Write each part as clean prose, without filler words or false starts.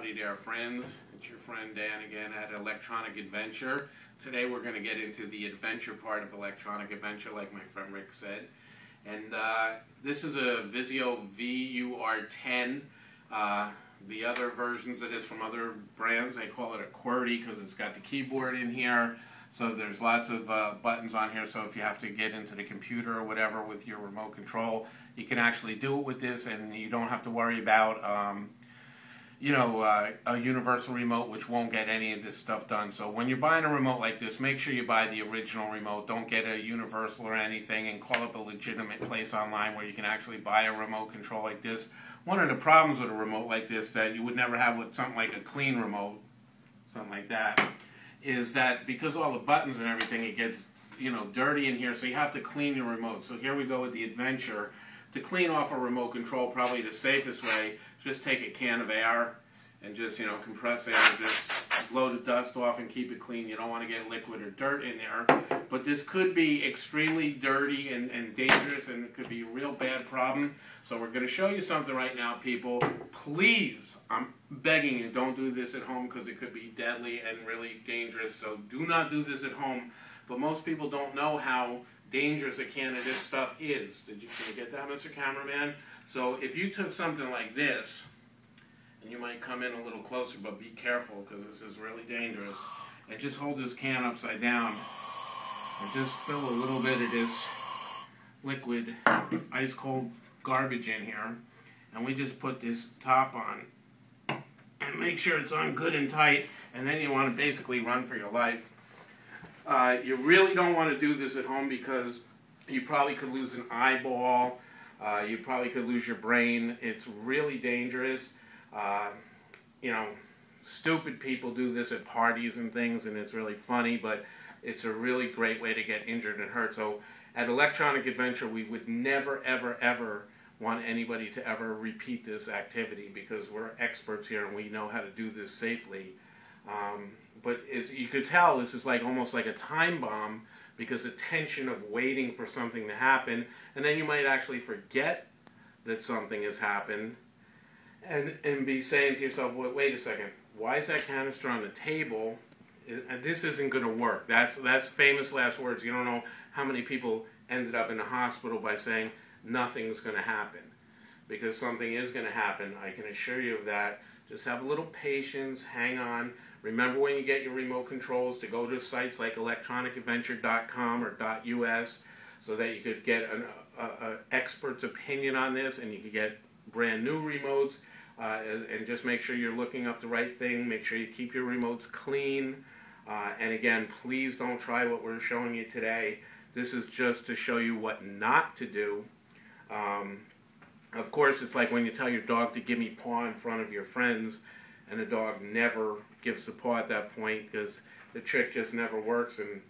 Howdy there, friends. It's your friend Dan again at Electronic Adventure. Today we're going to get into the adventure part of Electronic Adventure, like my friend Rick said. And this is a Vizio VUR10. The other versions of this from other brands, they call it a QWERTY because it's got the keyboard in here. So there's lots of buttons on here, so if you have to get into the computer or whatever with your remote control, you can actually do it with this, and you don't have to worry about a universal remote which won't get any of this stuff done. So when you're buying a remote like this, make sure you buy the original remote. Don't get a universal or anything, and call up a legitimate place online where you can actually buy a remote control like this. One of the problems with a remote like this that you would never have with something like a clean remote, something like that, is that because all the buttons and everything, it gets dirty in here, so you have to clean your remote. So here we go with the adventure. To clean off a remote control, probably the safest way, just take a can of air and just compress air and just blow the dust off and keep it clean. You don't want to get liquid or dirt in there. But this could be extremely dirty and dangerous, and it could be a real bad problem. So we're going to show you something right now, people. Please, I'm begging you, don't do this at home because it could be deadly and really dangerous. So do not do this at home. But most people don't know how dangerous a can of this stuff is. Can you get that, Mr. Cameraman? So if you took something like this, and you might come in a little closer, but be careful because this is really dangerous. And just hold this can upside down and just fill a little bit of this liquid, ice cold garbage in here. And we just put this top on and make sure it's on good and tight, and then you want to basically run for your life. You really don't want to do this at home because you probably could lose an eyeball. You probably could lose your brain. It's really dangerous. Stupid people do this at parties and things, and it's really funny, but it's a really great way to get injured and hurt. So at Electronic Adventure, we would never, ever, ever want anybody to ever repeat this activity because we're experts here and we know how to do this safely. But you could tell this is almost like a time bomb because the tension of waiting for something to happen, and then you might actually forget that something has happened and be saying to yourself, wait a second, why is that canister on the table? This isn't going to work. That's famous last words. You don't know how many people ended up in the hospital by saying nothing's going to happen, because something is going to happen. I can assure you of that. Just have a little patience, hang on. Remember when you get your remote controls to go to sites like electronicadventure.com or .us so that you could get an expert's opinion on this, and you could get brand new remotes, and just make sure you're looking up the right thing. Make sure you keep your remotes clean. And again, please don't try what we're showing you today. This is just to show you what not to do. Of course, it's like when you tell your dog to give me paw in front of your friends, and the dog never gives the paw at that point because the trick just never works. And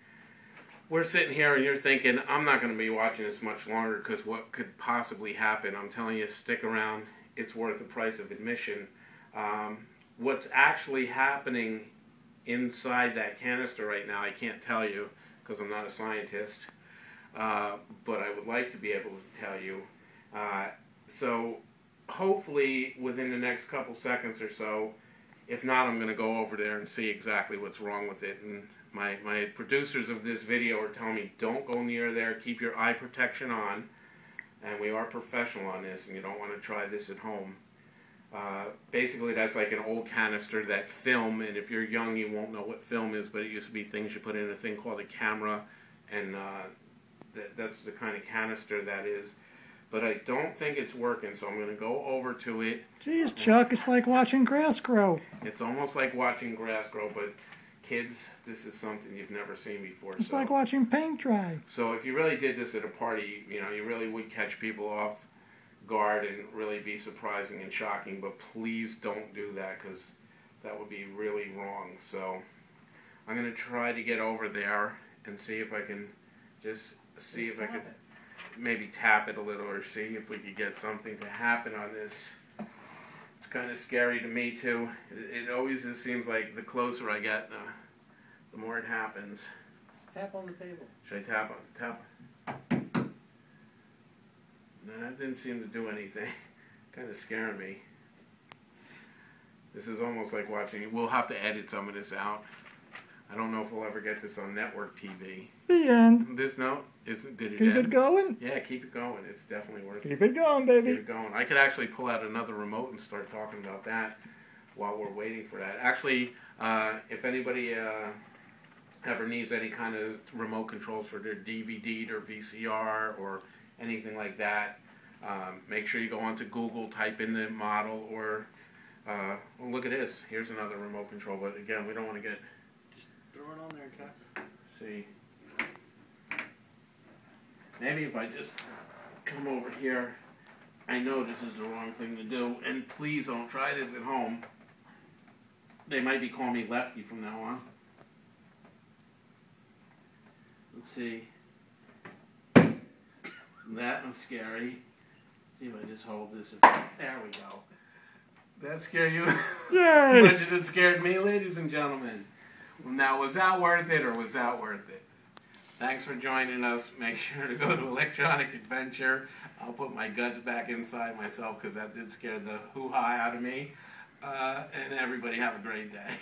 we're sitting here and you're thinking, I'm not going to be watching this much longer because what could possibly happen? I'm telling you, stick around. It's worth the price of admission. What's actually happening inside that canister right now, I can't tell you because I'm not a scientist, but I would like to be able to tell you. So hopefully within the next couple seconds or so, if not, I'm going to go over there and see exactly what's wrong with it. And my producers of this video are telling me, don't go near there, keep your eye protection on. And we are professional on this, and you don't want to try this at home. Basically, that's like an old canister, that film, and if you're young, you won't know what film is, but it used to be things you put in a thing called a camera, and that's the kind of canister that is. But I don't think it's working, so I'm going to go over to it. Geez, Chuck, it's like watching grass grow. It's almost like watching grass grow, but kids, this is something you've never seen before. It's like watching paint dry. So if you really did this at a party, you really would catch people off guard and really be surprising and shocking, but please don't do that because that would be really wrong. So I'm going to try to get over there and see if I can maybe tap it a little or see if we could get something to happen on this. It's kind of scary to me too. It always just seems like the closer I get, the more it happens. Tap on the table. Should I tap on? Tap. No, that didn't seem to do anything. Kind of scaring me. This is almost like watching. We'll have to edit some of this out. I don't know if we'll ever get this on network TV. The end. This note did it Keep end? it going. Yeah, keep it going. It's definitely worth it. Keep it going, baby. Keep it going. I could actually pull out another remote and start talking about that while we're waiting for that. Actually, if anybody ever needs any kind of remote controls for their DVD or VCR or anything like that, make sure you go onto Google, type in the model, or well, look at this. Here's another remote control, but again, we don't want to get. Just throw it on there, Cap. See. Maybe if I just come over here, I know this is the wrong thing to do, and please don't try this at home. They might be calling me Lefty from now on. Let's see. That was scary. See if I just hold this. There we go. That scared you? Yay! Much as it scared me, ladies and gentlemen. Now, was that worth it, or was that worth it? Thanks for joining us. Make sure to go to Electronic Adventure. I'll put my guts back inside myself because that did scare the hoo-ha out of me. And everybody have a great day.